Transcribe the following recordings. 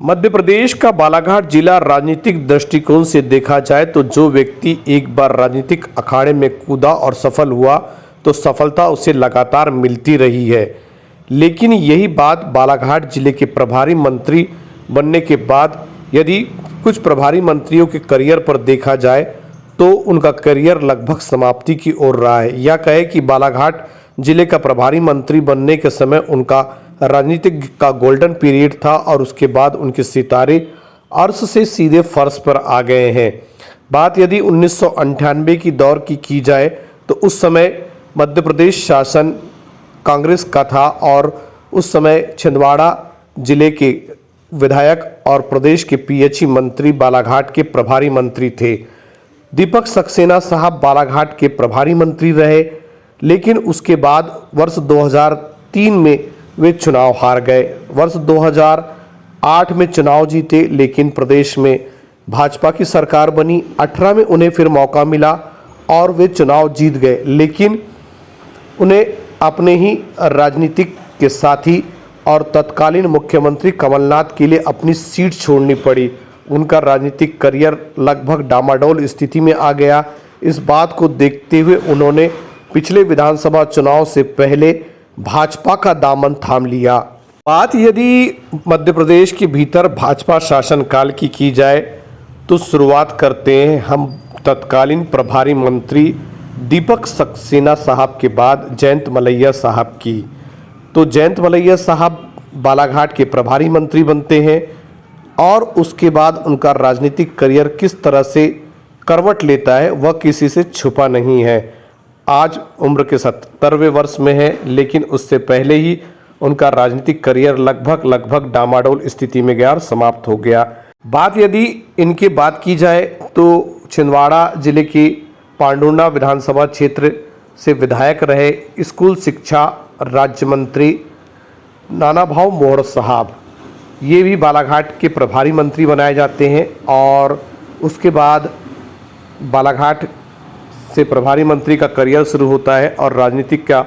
मध्य प्रदेश का बालाघाट जिला राजनीतिक दृष्टिकोण से देखा जाए तो जो व्यक्ति एक बार राजनीतिक अखाड़े में कूदा और सफल हुआ तो सफलता उसे लगातार मिलती रही है। लेकिन यही बात बालाघाट जिले के प्रभारी मंत्री बनने के बाद यदि कुछ प्रभारी मंत्रियों के करियर पर देखा जाए तो उनका करियर लगभग समाप्ति की ओर रहा है। या कहे कि बालाघाट जिले का प्रभारी मंत्री बनने के समय उनका राजनीतिक का गोल्डन पीरियड था और उसके बाद उनके सितारे अर्श से सीधे फर्श पर आ गए हैं। बात यदि 1998 की दौर की जाए तो उस समय मध्य प्रदेश शासन कांग्रेस का था और उस समय छिंदवाड़ा जिले के विधायक और प्रदेश के पीएचई मंत्री बालाघाट के प्रभारी मंत्री थे। दीपक सक्सेना साहब बालाघाट के प्रभारी मंत्री रहे, लेकिन उसके बाद वर्ष 2003 में वे चुनाव हार गए। वर्ष 2008 में चुनाव जीते, लेकिन प्रदेश में भाजपा की सरकार बनी। 18 में उन्हें फिर मौका मिला और वे चुनाव जीत गए, लेकिन उन्हें अपने ही राजनीतिक के साथी और तत्कालीन मुख्यमंत्री कमलनाथ के लिए अपनी सीट छोड़नी पड़ी। उनका राजनीतिक करियर लगभग डामाडोल स्थिति में आ गया। इस बात को देखते हुए उन्होंने पिछले विधानसभा चुनाव से पहले भाजपा का दामन थाम लिया। बात यदि मध्य प्रदेश के भीतर भाजपा शासनकाल की जाए तो शुरुआत करते हैं हम तत्कालीन प्रभारी मंत्री दीपक सक्सेना साहब के बाद जयंत मलैया साहब की। तो जयंत मलैया साहब बालाघाट के प्रभारी मंत्री बनते हैं और उसके बाद उनका राजनीतिक करियर किस तरह से करवट लेता है वह किसी से छुपा नहीं है। आज उम्र के 70वें वर्ष में है, लेकिन उससे पहले ही उनका राजनीतिक करियर लगभग डामाडोल स्थिति में गया और समाप्त हो गया। बात यदि इनके बात की जाए तो छिंदवाड़ा जिले के पांडुर्ना विधानसभा क्षेत्र से विधायक रहे स्कूल शिक्षा राज्य मंत्री नानाभाऊ मोहर साहब, ये भी बालाघाट के प्रभारी मंत्री बनाए जाते हैं और उसके बाद बालाघाट से प्रभारी मंत्री का करियर शुरू होता है और राजनीतिक का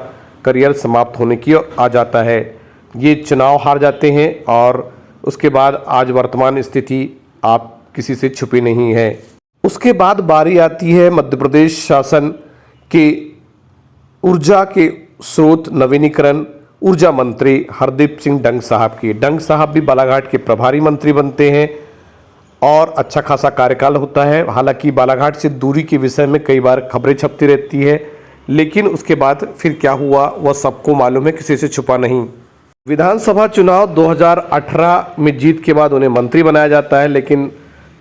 करियर समाप्त होने की ओर आ जाता है। ये चुनाव हार जाते हैं और उसके बाद आज वर्तमान स्थिति आप किसी से छुपी नहीं है। उसके बाद बारी आती है मध्य प्रदेश शासन के ऊर्जा के स्रोत नवीनीकरण ऊर्जा मंत्री हरदीप सिंह डंग साहब की। डंग साहब भी बालाघाट के प्रभारी मंत्री बनते हैं और अच्छा खासा कार्यकाल होता है। हालांकि बालाघाट से दूरी के विषय में कई बार खबरें छपती रहती है, लेकिन उसके बाद फिर क्या हुआ वह सबको मालूम है, किसी से छुपा नहीं। विधानसभा चुनाव 2018 में जीत के बाद उन्हें मंत्री बनाया जाता है, लेकिन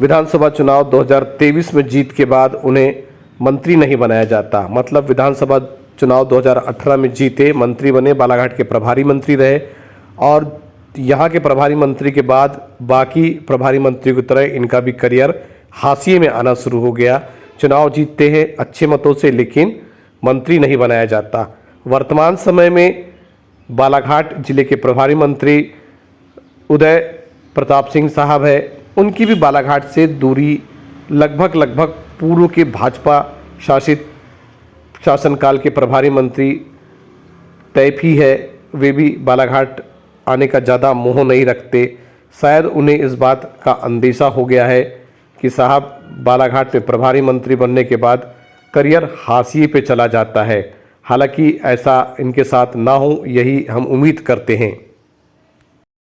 विधानसभा चुनाव 2023 में जीत के बाद उन्हें मंत्री नहीं बनाया जाता। मतलब विधानसभा चुनाव 2018 में जीते, मंत्री बने, बालाघाट के प्रभारी मंत्री रहे और यहाँ के प्रभारी मंत्री के बाद बाकी प्रभारी मंत्रियों की तरह इनका भी करियर हाशिए में आना शुरू हो गया। चुनाव जीतते हैं अच्छे मतों से, लेकिन मंत्री नहीं बनाया जाता। वर्तमान समय में बालाघाट जिले के प्रभारी मंत्री उदय प्रताप सिंह साहब है, उनकी भी बालाघाट से दूरी लगभग पूर्व के भाजपा शासित शासनकाल के प्रभारी मंत्री तैफी है। वे भी बालाघाट आने का ज़्यादा मोह नहीं रखते। शायद उन्हें इस बात का अंदेशा हो गया है कि साहब बालाघाट में प्रभारी मंत्री बनने के बाद करियर हाशिए पे चला जाता है। हालांकि ऐसा इनके साथ ना हो, यही हम उम्मीद करते हैं।